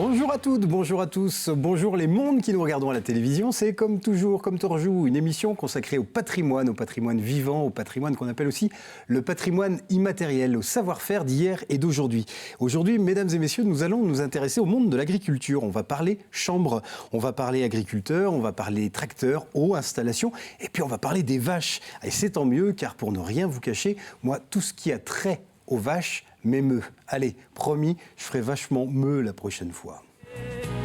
Bonjour à toutes, bonjour à tous, bonjour les mondes qui nous regardons à la télévision. C'est comme toujours, comme toujours, une émission consacrée au patrimoine vivant, au patrimoine qu'on appelle aussi le patrimoine immatériel, au savoir-faire d'hier et d'aujourd'hui. Aujourd'hui, mesdames et messieurs, nous allons nous intéresser au monde de l'agriculture. On va parler chambre, on va parler agriculteurs, on va parler tracteurs, eau, installation, et puis on va parler des vaches. Et c'est tant mieux, car pour ne rien vous cacher, moi, tout ce qui a trait aux vaches m'émeut. Allez, promis, je ferai vachement meu la prochaine fois.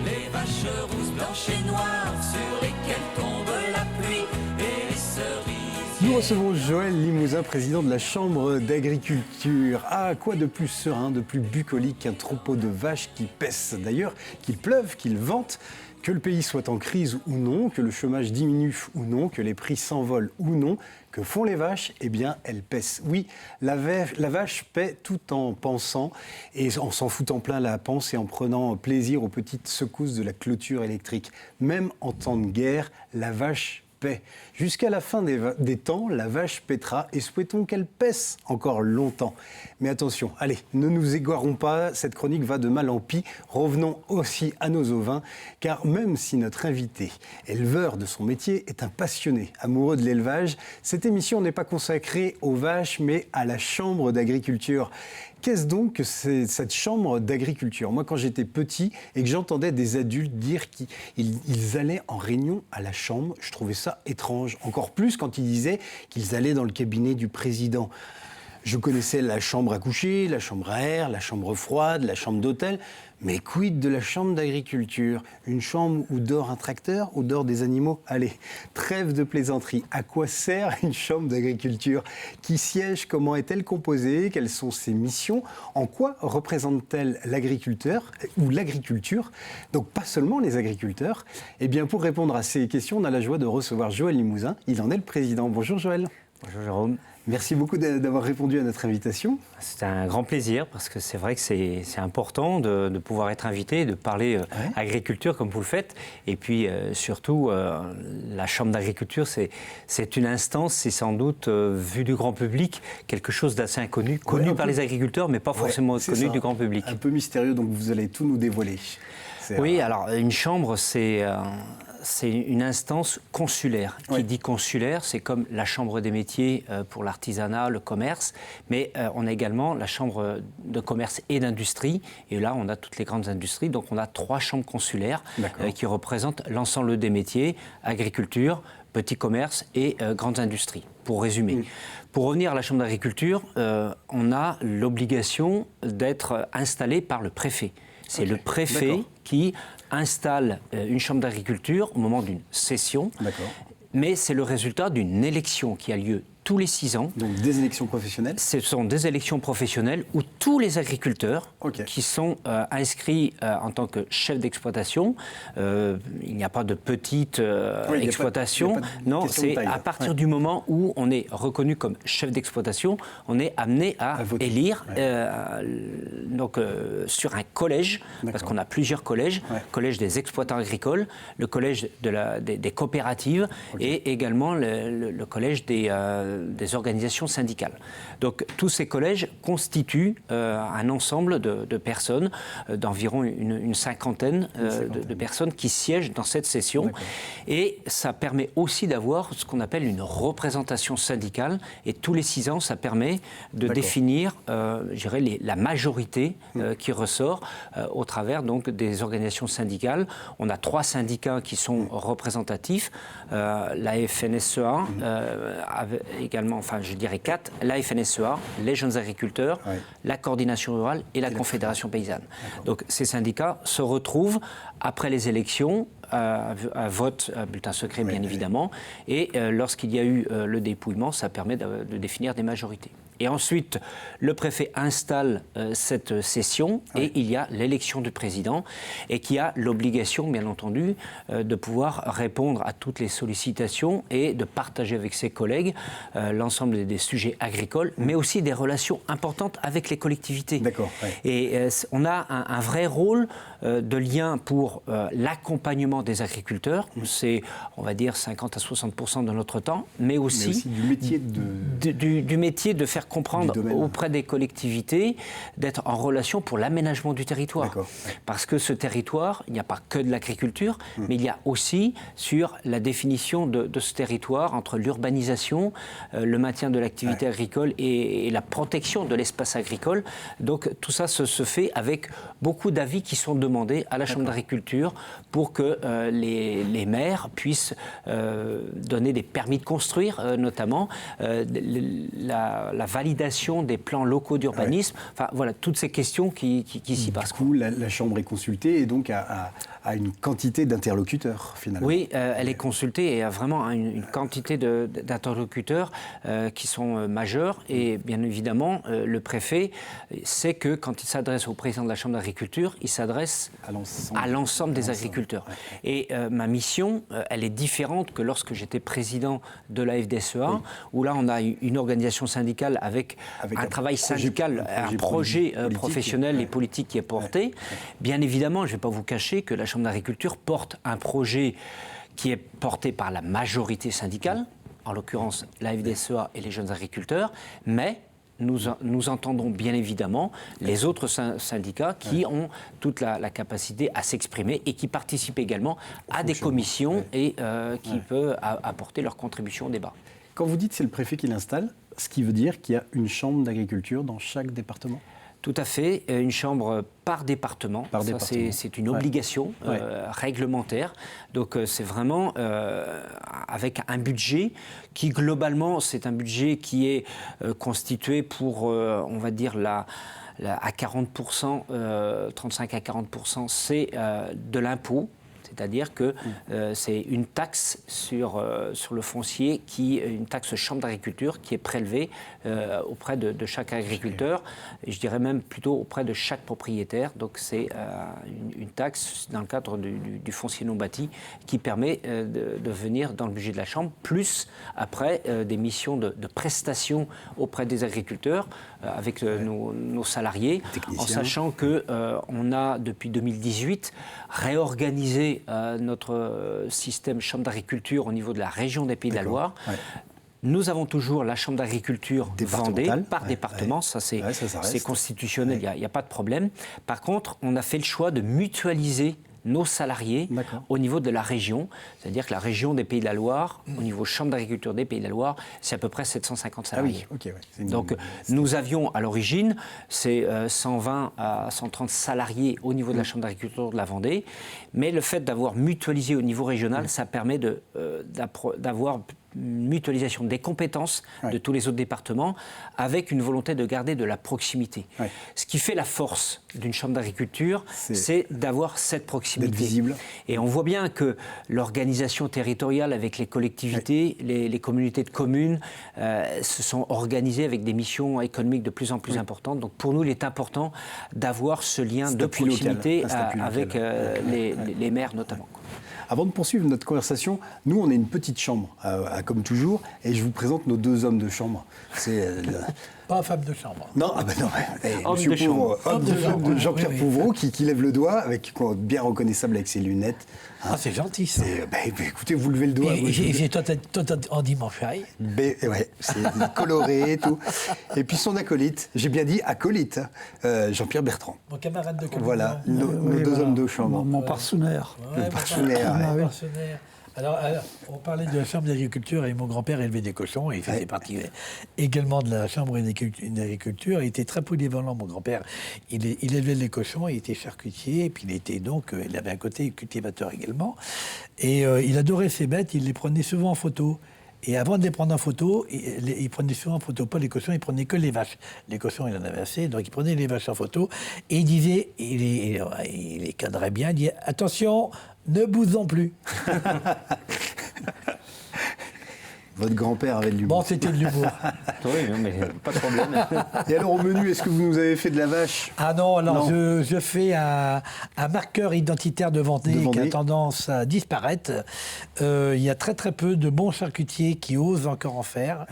Les vaches rousses, blanches et noires sur lesquelles tombe la pluie et les cerises. Nous recevons Joël Limousin, président de la Chambre d'agriculture. Ah, quoi de plus serein, de plus bucolique qu'un troupeau de vaches qui paissent. D'ailleurs, qu'il pleuve, qu'il vente, que le pays soit en crise ou non, que le chômage diminue ou non, que les prix s'envolent ou non, que font les vaches? Eh bien, elles paissent. Oui, la vache paie tout en pensant et en s'en foutant plein la panse et en prenant plaisir aux petites secousses de la clôture électrique. Même en temps de guerre, la vache paie. Jusqu'à la fin des temps, la vache paîtra et souhaitons qu'elle paisse encore longtemps. Mais attention, allez, ne nous égarons pas, cette chronique va de mal en pis. Revenons aussi à nos ovins, car même si notre invité, éleveur de son métier, est un passionné, amoureux de l'élevage, cette émission n'est pas consacrée aux vaches, mais à la Chambre d'agriculture. Qu'est-ce donc que c'est cette chambre d'agriculture? Moi, quand j'étais petit et que j'entendais des adultes dire qu'ils allaient en réunion à la chambre, je trouvais ça étrange. Encore plus quand ils disaient qu'ils allaient dans le cabinet du président. Je connaissais la chambre à coucher, la chambre à air, la chambre froide, la chambre d'hôtel. Mais quid de la chambre d'agriculture? Une chambre où dort un tracteur, où dorment des animaux? Allez, trêve de plaisanterie. À quoi sert une chambre d'agriculture? Qui siège? Comment est-elle composée? Quelles sont ses missions? En quoi représente-t-elle l'agriculteur ou l'agriculture? Donc pas seulement les agriculteurs. Eh bien, pour répondre à ces questions, on a la joie de recevoir Joël Limousin. Il en est le président. Bonjour Joël. Bonjour Jérôme. Merci beaucoup d'avoir répondu à notre invitation. C'est un grand plaisir parce que c'est vrai que c'est important de pouvoir être invité, de parler agriculture comme vous le faites. Et puis surtout, la Chambre d'agriculture, c'est une instance, c'est sans doute, vu du grand public, quelque chose d'assez inconnu, connu par les agriculteurs, mais pas forcément connu du grand public. Un peu mystérieux, donc vous allez tout nous dévoiler. Oui, alors une chambre, c'est une instance consulaire. Qui dit consulaire, c'est comme la chambre des métiers pour l'artisanat, le commerce, mais on a également la chambre de commerce et d'industrie, et là on a toutes les grandes industries, donc on a 3 chambres consulaires qui représentent l'ensemble des métiers, agriculture, petit commerce et grandes industries, pour résumer. Pour revenir à la chambre d'agriculture, on a l'obligation d'être installé par le préfet. C'est le préfet qui installe une chambre d'agriculture au moment d'une session, mais c'est le résultat d'une élection qui a lieu tous les 6 ans. Donc des élections professionnelles? Ce sont des élections professionnelles où tous les agriculteurs qui sont inscrits en tant que chefs d'exploitation, il n'y a pas de petite exploitation, non, c'est à partir du moment où on est reconnu comme chef d'exploitation, on est amené à élire donc, sur un collège, parce qu'on a plusieurs collèges, collège des exploitants agricoles, le collège des coopératives et également le collège des organisations syndicales. Donc tous ces collèges constituent un ensemble de personnes, d'environ une cinquantaine de personnes qui siègent dans cette session. Et ça permet aussi d'avoir ce qu'on appelle une représentation syndicale. Et tous les 6 ans, ça permet de définir, je dirais, la majorité qui ressort au travers donc, des organisations syndicales. On a 3 syndicats qui sont représentatifs. La FNSEA, également, enfin je dirais 4, la FNSEA, les jeunes agriculteurs, la coordination rurale et la Confédération paysanne. Donc ces syndicats se retrouvent après les élections, à vote, à bulletin secret bien évidemment, et lorsqu'il y a eu le dépouillement, ça permet de définir des majorités. Et ensuite, le préfet installe cette session et il y a l'élection du président et qui a l'obligation, bien entendu, de pouvoir répondre à toutes les sollicitations et de partager avec ses collègues l'ensemble des sujets agricoles, mais aussi des relations importantes avec les collectivités. Et on a un vrai rôle de lien pour l'accompagnement des agriculteurs. C'est, on va dire, 50 à 60% de notre temps, mais aussi du métier du métier de faire comprendre auprès des collectivités d'être en relation pour l'aménagement du territoire. Parce que ce territoire, il n'y a pas que de l'agriculture, mais il y a aussi sur la définition de ce territoire entre l'urbanisation, le maintien de l'activité agricole et la protection de l'espace agricole. Donc tout ça se fait avec beaucoup d'avis qui sont demandés à la Chambre d'agriculture pour que les maires puissent donner des permis de construire, notamment la validation des plans locaux d'urbanisme. Enfin voilà, toutes ces questions qui s'y passent. Du coup, la Chambre est consultée et donc a une quantité d'interlocuteurs, finalement. Oui, elle est consultée et a vraiment une quantité d'interlocuteurs qui sont majeurs. Et bien évidemment, le préfet sait que quand il s'adresse au président de la Chambre d'agriculture, il s'adresse à l'ensemble des agriculteurs. Et ma mission, elle est différente que lorsque j'étais président de la FDSEA, où là, on a une organisation syndicale avec un travail syndical, un projet professionnel et politique qui est porté. Bien évidemment, je ne vais pas vous cacher que la Chambre d'agriculture porte un projet qui est porté par la majorité syndicale, en l'occurrence la FDSEA et les jeunes agriculteurs, mais nous entendons bien évidemment les autres syndicats qui ont toute la capacité à s'exprimer et qui participent également à des commissions et qui peuvent apporter leur contribution au débat. Quand vous dites que c'est le préfet qui l'installe, ce qui veut dire qu'il y a une chambre d'agriculture dans chaque département ? Tout à fait, une chambre par département. C'est une obligation réglementaire. Donc c'est vraiment avec un budget qui globalement, c'est un budget qui est constitué pour, on va dire, à 40%, 35 à 40%, c'est de l'impôt. C'est-à-dire que c'est une taxe sur le foncier, une taxe chambre d'agriculture qui est prélevée auprès de chaque agriculteur, et je dirais même plutôt auprès de chaque propriétaire. Donc c'est une taxe dans le cadre du foncier non bâti qui permet de venir dans le budget de la Chambre, plus après des missions de prestations auprès des agriculteurs avec nos salariés, en sachant qu'on a depuis 2018 réorganisé notre système chambre d'agriculture au niveau de la région des Pays de la Loire. Nous avons toujours la chambre d'agriculture Vendée par département, ça c'est constitutionnel, il n'y a pas de problème. Par contre, on a fait le choix de mutualiser nos salariés au niveau de la région, c'est-à-dire que la région des Pays de la Loire, au niveau chambre d'agriculture des Pays de la Loire, c'est à peu près 750 salariés. Donc nous avions à l'origine, c'est 120 à 130 salariés au niveau de la chambre d'agriculture de la Vendée, mais le fait d'avoir mutualisé au niveau régional, ça permet d'avoir une mutualisation des compétences de tous les autres départements avec une volonté de garder de la proximité. Ce qui fait la force d'une chambre d'agriculture, c'est d'avoir cette proximité. D'être visible. Et on voit bien que l'organisation territoriale avec les collectivités, les communautés de communes se sont organisées avec des missions économiques de plus en plus importantes. Donc pour nous, il est important d'avoir ce lien de proximité avec les maires notamment. Avant de poursuivre notre conversation, nous, on est une petite chambre, comme toujours, et je vous présente nos deux hommes de chambre. C'est pas femme de chambre. Non, homme de chambre. Homme de chambre, Jean-Pierre Pouvreau, qui lève le doigt, bien reconnaissable avec ses lunettes. Ah, c'est gentil, ça. Écoutez, vous levez le doigt. Et toi en dimanche. C'est coloré et tout. Et puis son acolyte, j'ai bien dit acolyte, Jean-Pierre Bertrand. Mon camarade de cabinet. Voilà, nos deux hommes de chambre. Mon partenaire. Le partenaire. Alors, on parlait de la chambre d'agriculture et mon grand-père élevait des cochons et il faisait partie également de la chambre d'agriculture. Il était très polyvalent, mon grand-père. Il élevait les cochons, il était charcutier et puis il avait un côté cultivateur également. Et il adorait ses bêtes, il les prenait souvent en photo. Et avant de les prendre en photo, il prenait souvent en photo pas les cochons, il prenait que les vaches. Les cochons, il en avait assez, donc il prenait les vaches en photo. Et il disait, il les cadrait bien, il disait « Attention, ne bousons plus ». Votre grand-père avait de l'humour. Bon, c'était de l'humour. Oui, mais pas de problème. Et alors, au menu, est-ce que vous nous avez fait de la vache ? Ah non, alors non. Je fais un marqueur identitaire de Vendée qui a tendance à disparaître. Il y a très très peu de bons charcutiers qui osent encore en faire.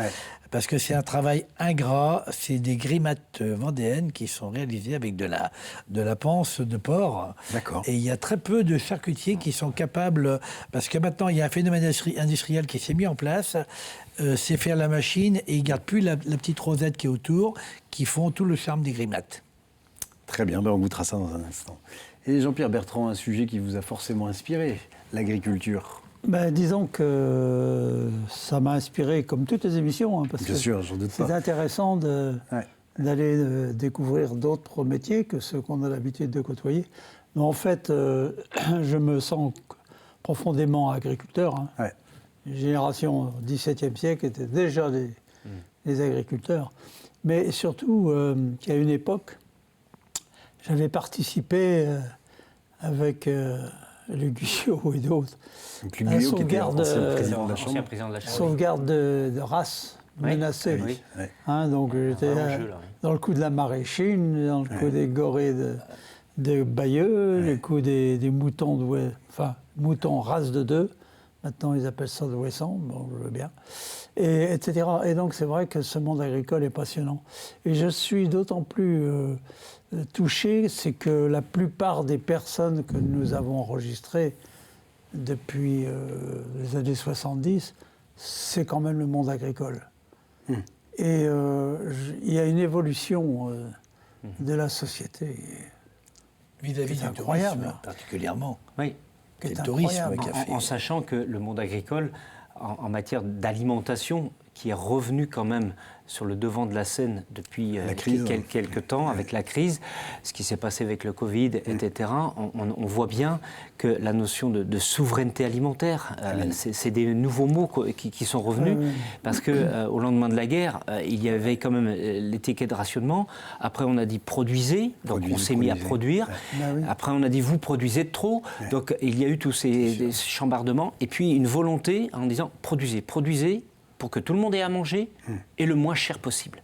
parce que c'est un travail ingrat, c'est des grimates vendéennes qui sont réalisées avec de la panse de porc. D'accord. Et il y a très peu de charcutiers qui sont capables, parce que maintenant il y a un phénomène industriel qui s'est mis en place, c'est faire la machine et ils ne gardent plus la petite rosette qui est autour, qui font tout le charme des grimates. Très bien, on goûtera ça dans un instant. Et Jean-Pierre Bertrand, un sujet qui vous a forcément inspiré, l'agriculture. Disons que ça m'a inspiré comme toutes les émissions, parce Bien que sûr, j'en doute pas. c'est intéressant d'aller découvrir d'autres métiers que ceux qu'on a l'habitude de côtoyer. Mais en fait, je me sens profondément agriculteur. Les générations au XVIIe siècle étaient déjà des agriculteurs. Mais surtout, qu'à une époque, j'avais participé avec le Guillot et d'autres Donc, le Guillot, qui était ancien président de la Chambre. Sauvegarde de races menacées. Donc j'étais dans le coup de la maraîchine, dans le coup des gorées de Bayeux, le coup des moutons moutons race de 2. Maintenant, ils appellent ça de Ouessant, bon, je veux bien, etc. Et donc, c'est vrai que ce monde agricole est passionnant. Et je suis d'autant plus touché, c'est que la plupart des personnes que nous avons enregistrées depuis les années 70, c'est quand même le monde agricole. Et il y a une évolution de la société. Vis-à-vis du tourisme, particulièrement. Oui. Le tourisme en sachant que le monde agricole, en matière d'alimentation, qui est revenu quand même sur le devant de la scène depuis quelques temps, avec la crise, ce qui s'est passé avec le Covid, etc., on voit bien que la notion de souveraineté alimentaire, c'est des nouveaux mots qui sont revenus, parce qu'au lendemain de la guerre, il y avait quand même l'étiquette de rationnement. Après, on a dit produisez, donc on s'est mis à produire. Après, on a dit vous produisez de trop, donc il y a eu tous ces chambardements, et puis une volonté en disant produisez pour que tout le monde ait à manger et le moins cher possible.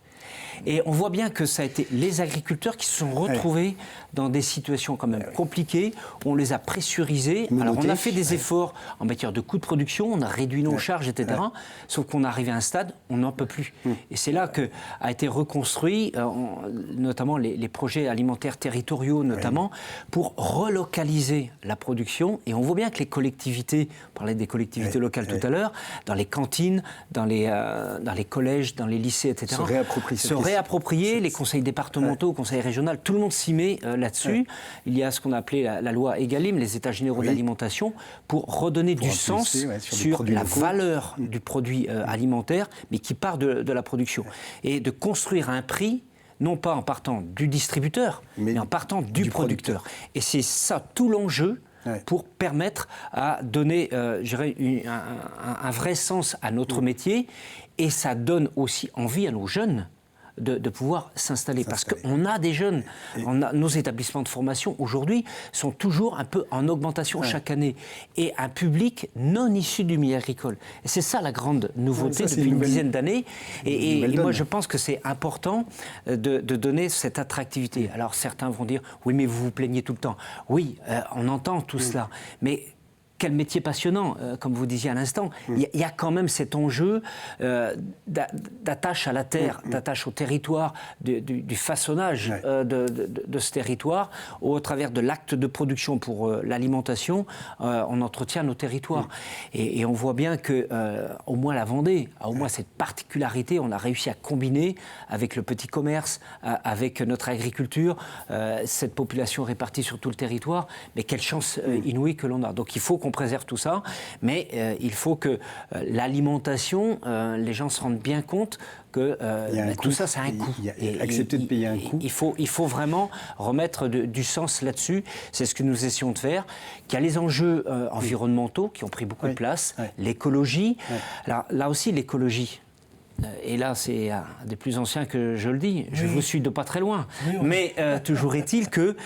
Et on voit bien que ça a été les agriculteurs qui se sont retrouvés dans des situations quand même compliquées. On les a pressurisés. Alors on a fait des efforts en matière de coûts de production, on a réduit nos charges, etc. Sauf qu'on est arrivé à un stade, on n'en peut plus. Et c'est là qu'a été reconstruit, notamment les projets alimentaires territoriaux, notamment, pour relocaliser la production. Et on voit bien que les collectivités, on parlait des collectivités locales tout à l'heure, dans les cantines, dans les collèges, dans les lycées, etc., se réapproprier, les conseils départementaux, conseils régionaux, tout le monde s'y met là-dessus. Il y a ce qu'on a appelé la loi Egalim, les états généraux de l'alimentation, pour redonner du sens sur la valeur du produit alimentaire, mais qui part de la production. Et de construire un prix, non pas en partant du distributeur, mais en partant du producteur. Et c'est ça tout l'enjeu pour permettre à donner un vrai sens à notre métier. Et ça donne aussi envie à nos jeunes de pouvoir s'installer. Parce qu'on a des jeunes, nos établissements de formation aujourd'hui sont toujours un peu en augmentation chaque année. Et un public non issu du milieu agricole. Et c'est ça la grande nouveauté depuis une dizaine d'années. Et moi je pense que c'est important de donner cette attractivité. Alors certains vont dire, oui mais vous vous plaignez tout le temps. Oui, on entend tout cela. Mais quel métier passionnant, comme vous disiez à l'instant. Il y a quand même cet enjeu d'attache à la terre, d'attache au territoire, du façonnage de ce territoire, au travers de l'acte de production pour l'alimentation, on entretient nos territoires. Et on voit bien que, au moins la Vendée, a au moins cette particularité, on a réussi à combiner avec le petit commerce, avec notre agriculture, cette population répartie sur tout le territoire, mais quelle chance inouïe que l'on a. Donc il faut qu'on préserve tout ça, mais il faut que l'alimentation, les gens se rendent bien compte que tout ça, ça a un coût. Accepter de payer un coût. Il faut vraiment remettre du sens là-dessus. C'est ce que nous essayons de faire. Il y a les enjeux environnementaux qui ont pris beaucoup de place, l'écologie. Alors, là aussi, l'écologie. Et là, c'est un des plus anciens que je le dis. Je vous suis de pas très loin. Mais toujours est-il que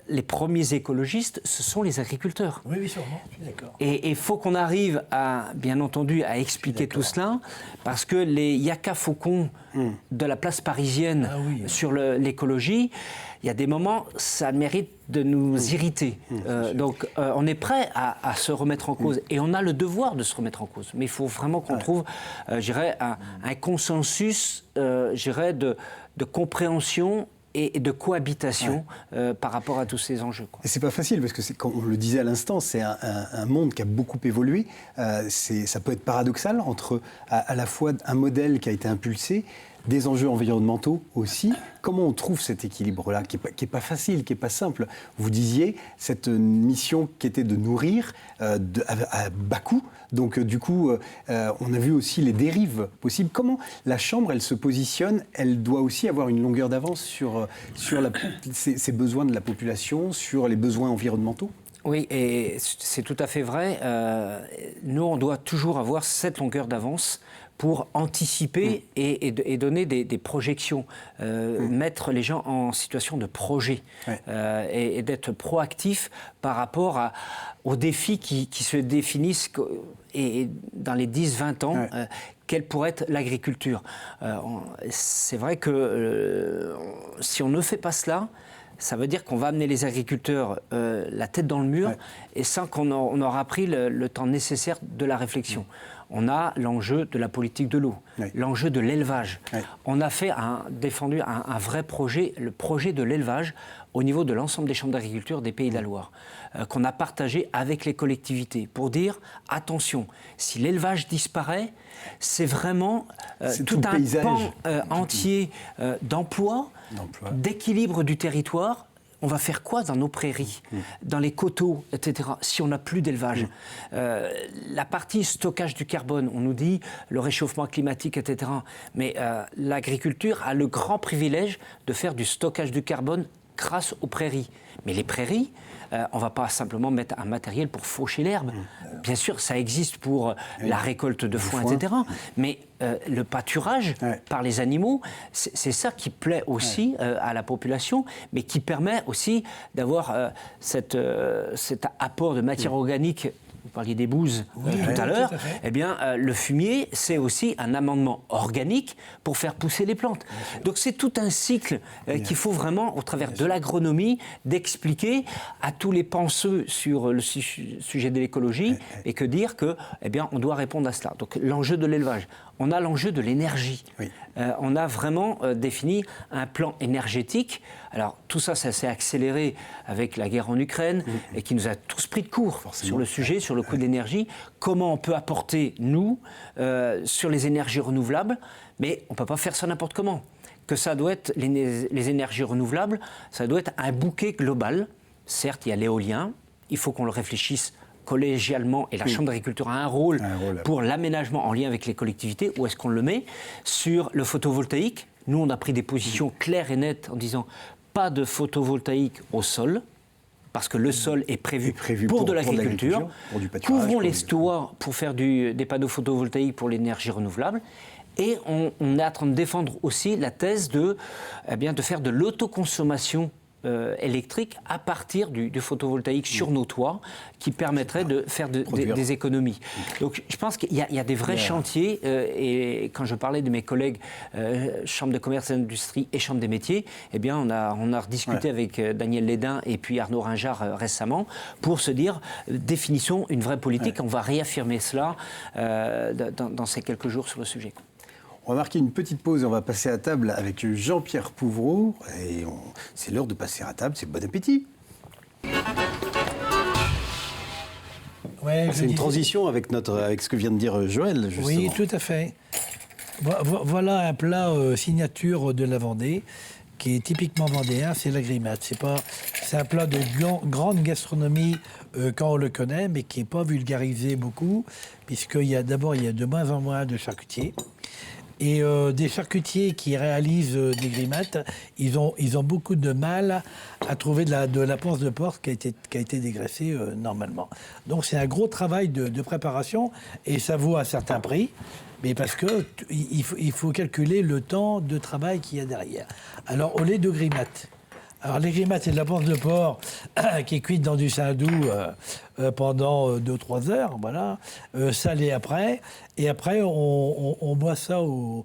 les premiers écologistes, ce sont les agriculteurs. Oui, sûrement. Je suis d'accord. Et il faut qu'on arrive bien entendu, à expliquer tout cela, parce que les yaka faucons de la place parisienne sur l'écologie, il y a des moments, ça mérite de nous irriter. Donc, on est prêt à se remettre en cause. Et on a le devoir de se remettre en cause. Mais il faut vraiment qu'on trouve, je dirais, un consensus, je dirais, de compréhension et de cohabitation par rapport à tous ces enjeux. Et c'est pas facile, parce que, comme on le disait à l'instant, c'est un monde qui a beaucoup évolué. Ça peut être paradoxal entre à la fois un modèle qui a été impulsé, des enjeux environnementaux aussi. Comment on trouve cet équilibre-là, qui est pas facile, qui n'est pas simple? Vous disiez, cette mission qui était de nourrir à bas coût. Donc, du coup, on a vu aussi les dérives possibles. Comment la Chambre, elle se positionne? Elle doit aussi avoir une longueur d'avance sur ces besoins de la population, sur les besoins environnementaux? Oui, et c'est tout à fait vrai. Nous, on doit toujours avoir cette longueur d'avance pour anticiper et donner des projections, mettre les gens en situation de projet et d'être proactif par rapport aux défis qui se définissent et dans les 10-20 ans, quelle pourrait être l'agriculture. C'est vrai que si on ne fait pas cela, ça veut dire qu'on va amener les agriculteurs la tête dans le mur et sans qu'on aura pris le temps nécessaire de la réflexion. On a l'enjeu de la politique de l'eau, l'enjeu de l'élevage. On a défendu un vrai projet, le projet de l'élevage au niveau de l'ensemble des chambres d'agriculture des Pays de la Loire, qu'on a partagé avec les collectivités pour dire, attention, si l'élevage disparaît, c'est vraiment tout un pan entier d'emploi, d'équilibre du territoire. On va faire quoi dans nos prairies, dans les coteaux, etc., si on n'a plus d'élevage? La partie stockage du carbone, on nous dit le réchauffement climatique, etc. Mais l'agriculture a le grand privilège de faire du stockage du carbone grâce aux prairies. Mais les prairies, on ne va pas simplement mettre un matériel pour faucher l'herbe. Bien sûr, ça existe pour la récolte de foin, etc. Mais le pâturage par les animaux, c'est ça qui plaît aussi à la population, mais qui permet aussi d'avoir cet apport de matière organique. Vous parliez des bouses tout à l'heure. Eh bien, le fumier, c'est aussi un amendement organique pour faire pousser les plantes. Donc, c'est tout un cycle qu'il faut vraiment, au travers de l'agronomie, d'expliquer à tous les penseux sur le sujet de l'écologie et que dire que, eh bien, on doit répondre à cela. Donc, l'enjeu de l'élevage. On a l'enjeu de l'énergie. On a vraiment défini un plan énergétique. Alors, tout ça, ça s'est accéléré avec la guerre en Ukraine et qui nous a tous pris de court sur le sujet, sur le coût de l'énergie. Comment on peut apporter, nous, sur les énergies renouvelables, mais on ne peut pas faire ça n'importe comment. Que ça doit être, les énergies renouvelables, ça doit être un bouquet global. Certes, il y a l'éolien, il faut qu'on le réfléchisse collégialement, et la Chambre d'agriculture a un rôle pour l'aménagement en lien avec les collectivités. Où est-ce qu'on le met? Sur le photovoltaïque, nous, on a pris des positions claires et nettes en disant pas de photovoltaïque au sol, parce que le sol est prévu pour de l'agriculture. Couvrons les toits pour faire des panneaux photovoltaïques pour l'énergie renouvelable. Et on est en train de défendre aussi la thèse de faire de l'autoconsommation électrique à partir du photovoltaïque sur nos toits qui permettrait de faire des économies. Donc je pense qu'il y a des vrais chantiers et quand je parlais de mes collègues Chambre de commerce et d'industrie et Chambre des métiers, eh bien on a rediscuté avec Daniel Lédin et puis Arnaud Ringard récemment pour se dire définissons une vraie politique. On va réaffirmer cela dans ces quelques jours sur le sujet. On va marquer une petite pause et on va passer à table avec Jean-Pierre Pouvreau. Et c'est l'heure de passer à table, c'est bon appétit. C'est une transition avec ce que vient de dire Joël, justement. Oui, tout à fait. Voilà un plat signature de la Vendée, qui est typiquement vendéen, c'est l'agrimate. C'est un plat de grande gastronomie quand on le connaît, mais qui n'est pas vulgarisé beaucoup, puisqu'il y a de moins en moins de charcutiers. Et des charcutiers qui réalisent des grimates, ils ont beaucoup de mal à trouver de la panse de porc qui a été dégraissée normalement. Donc c'est un gros travail de préparation et ça vaut un certain prix, mais parce qu'il faut calculer le temps de travail qu'il y a derrière. Alors au lait de grimates, Alors, les grimates, c'est de la panse de porc qui est cuite dans du saindoux pendant 2-3 heures, voilà, salé après. Et après, on boit ça, on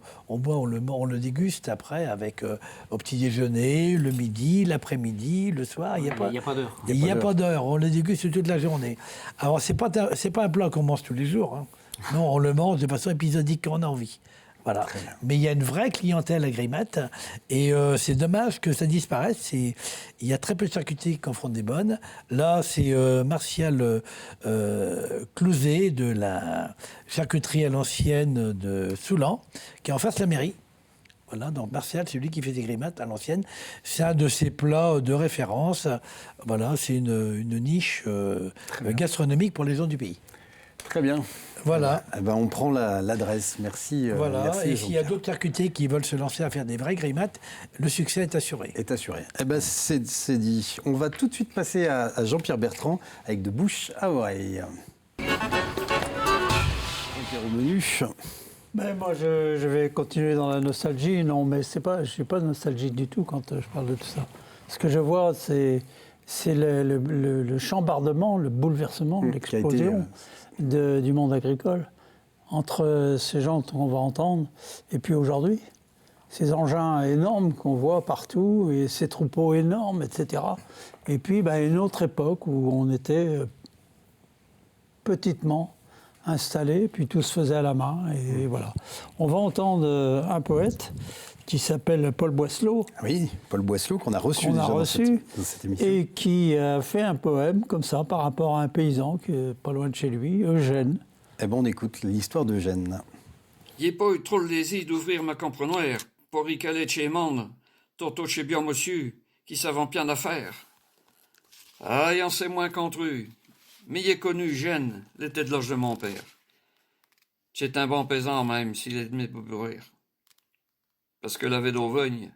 le déguste après avec au petit déjeuner, le midi, l'après-midi, le soir. Il n'y a pas d'heure. Il n'y a pas d'heure. On le déguste toute la journée. Alors, c'est pas un plat qu'on mange tous les jours. Hein. Non, on le mange de façon épisodique quand on a envie. Voilà. Mais il y a une vraie clientèle à Grimatte et c'est dommage que ça disparaisse. Il y a très peu de charcuteries qui en font des bonnes. Là, c'est Martial Clouzet de la charcuterie à l'ancienne de Soulan, qui est en face de la mairie. Voilà, donc Martial, c'est lui qui fait des grimates à l'ancienne. C'est un de ses plats de référence. Voilà, c'est une niche gastronomique pour les gens du pays. Très bien. Voilà. Eh ben, on prend l'adresse. Merci. Voilà. Merci, et s'il y a d'autres charcutiers qui veulent se lancer à faire des vrais grimates, le succès est assuré. Est assuré. Eh ben, c'est dit. On va tout de suite passer à Jean-Pierre Bertrand avec de bouche à oreille. Jean-Pierre au menu. Ben moi, je vais continuer dans la nostalgie. Non, mais je suis pas nostalgique du tout quand je parle de tout ça. Ce que je vois, c'est le chambardement, le bouleversement, l'explosion du monde agricole entre ces gens qu'on va entendre et puis aujourd'hui. Ces engins énormes qu'on voit partout et ces troupeaux énormes, etc. Et puis une autre époque où on était petitement installé, puis tout se faisait à la main, et voilà. On va entendre un poète qui s'appelle Paul Boisselot. Oui, Paul Boisselot, qu'on a reçu dans cette émission. Et qui a fait un poème comme ça, par rapport à un paysan qui est pas loin de chez lui, Eugène. Eh bien, on écoute l'histoire d'Eugène. J'ai pas eu trop le désir d'ouvrir ma compreneur pour y caler de chez monde, tantôt chez bien monsieur, qui savent bien d'affaires. Ah, y'en sait moins qu'entre eux. Mais il est connu, Eugène, l'était de l'âge de mon père. C'est un bon paysan même, s'il est de mes bourrir. Parce que l'avait d'Auvergne,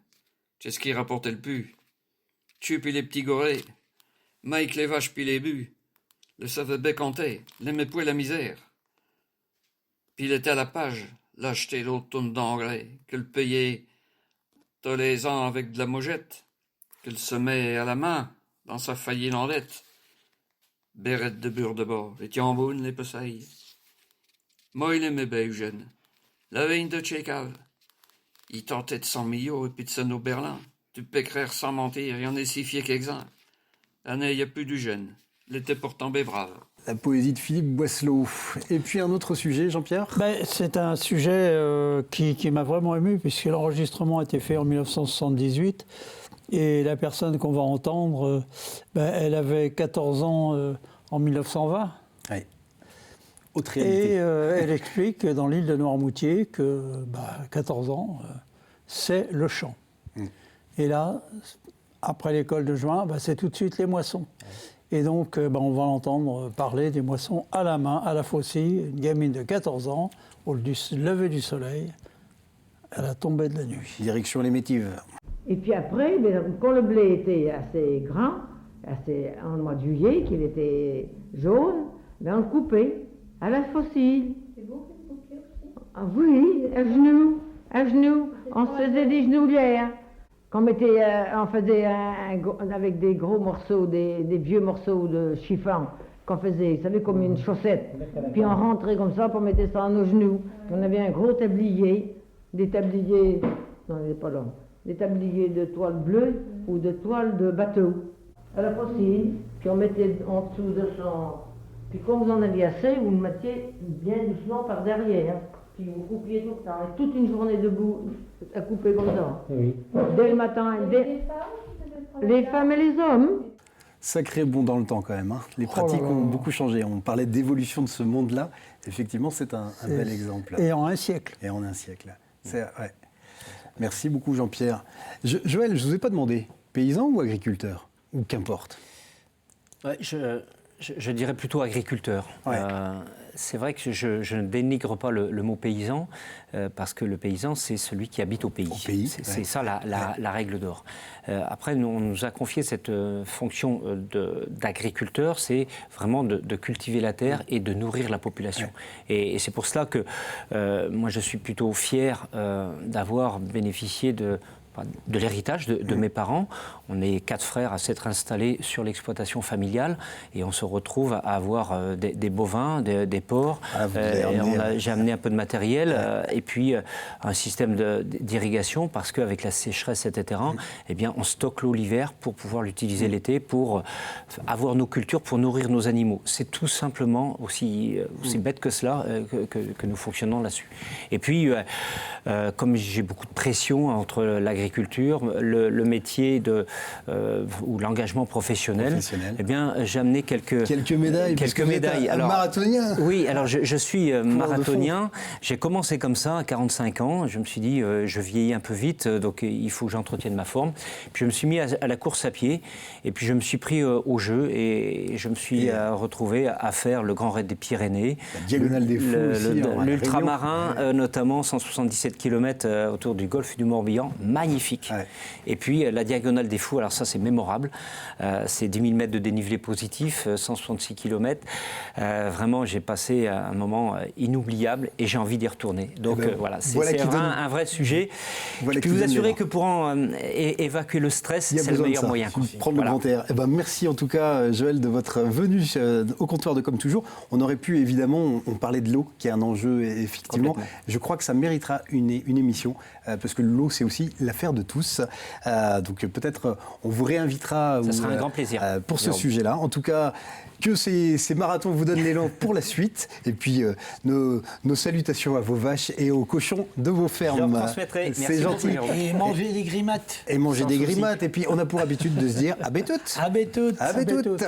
c'est ce qui rapportait le plus. Tu puis les petits gorées, Mike les vaches puis les buts, le savait bécanter, l'aimait point la misère. Puis il était à la page, l'acheter l'autre tonne d'engrais, que le payait tous les ans avec de la mogette, que le semait à la main, dans sa faillie landette. Bérette de bure de bord, et tiamboune les pesailles. Moi, il aimait bien Eugène. La vigne de Tchékave. Il tentait de 100 millions et puis de Sano Berlin. Tu peux créer sans mentir, il y en a si fier qu'exemple. L'année, il n'y a plus d'Eugène. L'été pourtant brave. La poésie de Philippe Boisselot. Et puis un autre sujet, Jean-Pierre ? C'est un sujet qui m'a vraiment ému, puisque l'enregistrement a été fait en 1978. Et la personne qu'on va entendre, elle avait 14 ans en 1920. Oui. Autre réalité. Et elle explique dans l'île de Noirmoutier que 14 ans, c'est le champ. Et là, après l'école de juin, c'est tout de suite les moissons. Et donc, on va l'entendre parler des moissons à la main, à la faucille, une gamine de 14 ans, au lever du soleil, à la tombée de la nuit. Direction les Métives. Et puis après, quand le blé était assez grand, en mois de juillet, qu'il était jaune, on le coupait à la faucille. C'est vous qui le coupez aussi ? Ah oui, à genoux. On se faisait des genouillères. On faisait avec des gros morceaux, des vieux morceaux de chiffon qu'on faisait, vous savez, comme une chaussette. Puis on rentrait comme ça pour mettre ça à nos genoux. Puis on avait un gros tablier, des tabliers de toile bleue ou de toile de bateau à la faucille. Puis on mettait en dessous de son... Puis quand vous en aviez assez, vous le mettiez bien doucement par derrière. Puis vous coupiez tout le temps. Et toute une journée debout à couper comme ça. Oui. Dès le matin. Les femmes et les hommes. Sacré bond dans le temps quand même. Hein. Les pratiques ont beaucoup changé. On parlait d'évolution de ce monde-là. Effectivement, c'est un bel exemple. Et en un siècle. Ouais. Merci beaucoup, Jean-Pierre. Joël, je ne vous ai pas demandé, paysan ou agriculteur ? Ou qu'importe ? Ouais, je dirais plutôt agriculteur. Ouais. C'est vrai que je ne dénigre pas le mot paysan, parce que le paysan, c'est celui qui habite au pays. C'est ça la règle d'or. Après, on nous a confié cette fonction d'agriculteur, c'est vraiment de cultiver la terre et de nourrir la population. Et c'est pour cela que moi, je suis plutôt fier d'avoir bénéficié de de l'héritage de mes parents. On est 4 frères à s'être installés sur l'exploitation familiale et on se retrouve à avoir des bovins, des porcs. J'ai amené un peu de matériel et puis un système d'irrigation parce qu'avec la sécheresse, etc., eh bien, on stocke l'eau l'hiver pour pouvoir l'utiliser l'été, pour avoir nos cultures, pour nourrir nos animaux. C'est tout simplement aussi bête que cela que nous fonctionnons là-dessus. Et puis, comme j'ai beaucoup de pression entre l'agriculture, le métier ou l'engagement professionnel, eh bien, j'ai amené quelques médailles. Quelques médailles. Alors, marathonien. Oui, alors je suis marathonien. J'ai commencé comme ça à 45 ans. Je me suis dit, je vieillis un peu vite, donc il faut que j'entretienne ma forme. Puis je me suis mis à la course à pied, et puis je me suis pris au jeu, et je me suis retrouvé à faire le Grand Raid des Pyrénées, la Diagonale des Fous, l'ultramarin, notamment 177 km autour du golfe du Morbihan, magnifique. Ouais. Et puis la Diagonale des Fous, alors ça c'est mémorable, c'est 10 000 mètres de dénivelé positif, 166 km. Vraiment, j'ai passé un moment inoubliable et j'ai envie d'y retourner. Donc voilà, c'est un vrai sujet. Voilà, puis vous assurez que pour évacuer le stress, c'est le meilleur moyen. Prendre le grand air. Merci en tout cas, Joël, de votre venue au comptoir de Comme Toujours. On aurait pu évidemment, on parlait de l'eau, qui est un enjeu effectivement. Je crois que ça méritera une émission, parce que l'eau, c'est aussi l'affaire de tous. Donc peut-être on vous réinvitera. Ça sera un grand plaisir. Pour ce sujet-là. En tout cas, que ces marathons vous donnent l'élan pour la suite. Et puis, nos salutations à vos vaches et aux cochons de vos fermes. Je transmettrai. C'est gentil. Et manger des grimates. Et manger des grimates. Et puis, on a pour habitude de se dire à bétoute. À bétoute. À bétoute.